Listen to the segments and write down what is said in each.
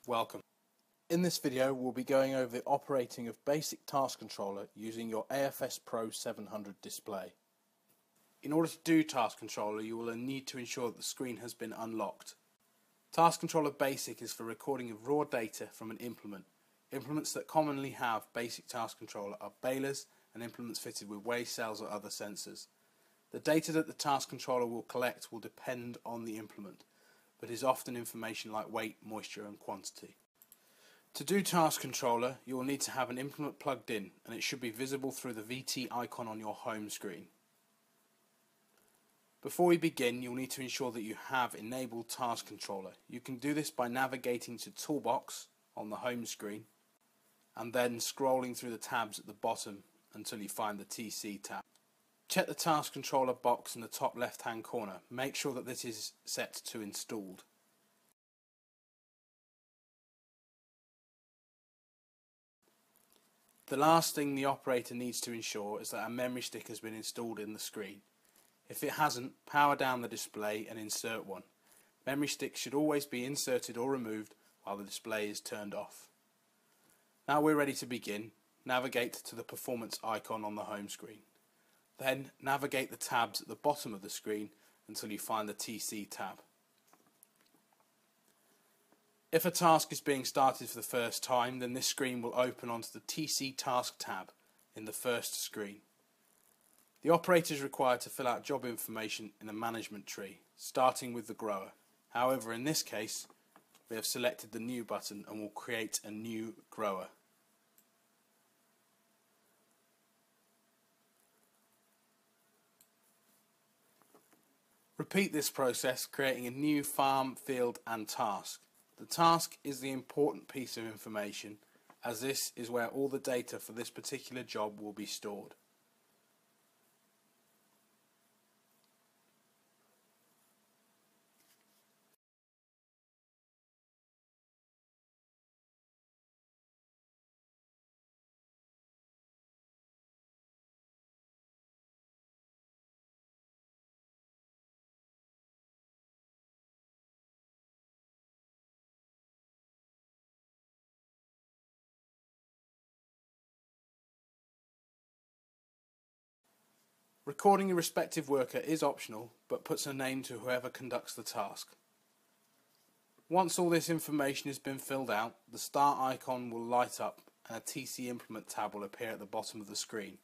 Welcome. In this video we'll be going over the operating of Basic Task Controller using your AFS Pro 700 display. In order to do Task Controller you will need to ensure that the screen has been unlocked. Task Controller Basic is for recording of raw data from an implement. Implements that commonly have Basic Task Controller are balers and implements fitted with weigh cells or other sensors. The data that the Task Controller will collect will depend on the implement, but is often information like weight, moisture and quantity. To do Task Controller, you will need to have an implement plugged in, and it should be visible through the VT icon on your home screen. Before we begin, you'll need to ensure that you have enabled Task Controller. You can do this by navigating to Toolbox on the home screen and then scrolling through the tabs at the bottom until you find the TC tab. Check the Task Controller box in the top left hand corner. Make sure that this is set to installed. The last thing the operator needs to ensure is that a memory stick has been installed in the screen. If it hasn't, power down the display and insert one. Memory sticks should always be inserted or removed while the display is turned off. Now we're ready to begin. Navigate to the performance icon on the home screen. Then navigate the tabs at the bottom of the screen until you find the TC tab. If a task is being started for the first time, then this screen will open onto the TC Task tab in the first screen. The operator is required to fill out job information in a management tree, starting with the grower. However, in this case, we have selected the New button and will create a new grower. Repeat this process, creating a new farm, field and task. The task is the important piece of information, as this is where all the data for this particular job will be stored. Recording a respective worker is optional, but puts a name to whoever conducts the task. Once all this information has been filled out, the Start icon will light up and a TC Implement tab will appear at the bottom of the screen.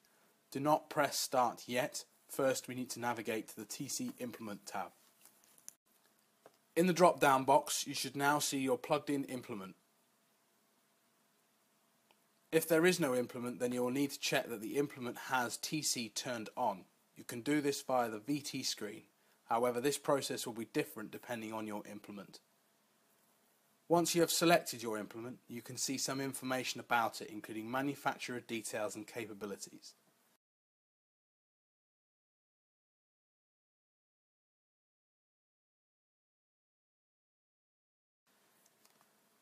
Do not press Start yet. First we need to navigate to the TC Implement tab. In the drop-down box you should now see your plugged-in implement. If there is no implement, then you will need to check that the implement has TC turned on. You can do this via the VT screen. However, this process will be different depending on your implement. Once you have selected your implement, you can see some information about it, including manufacturer details and capabilities.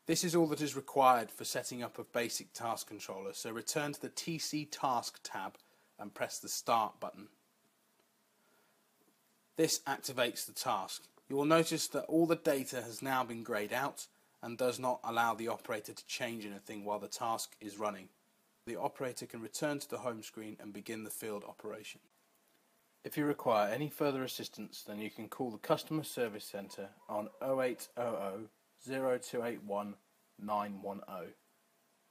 This is all that is required for setting up a Basic Task Controller, so return to the TC Task tab and press the Start button. This activates the task. You will notice that all the data has now been greyed out and does not allow the operator to change anything while the task is running. The operator can return to the home screen and begin the field operation. If you require any further assistance, then you can call the Customer Service Centre on 0800 0281 910.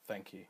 Thank you.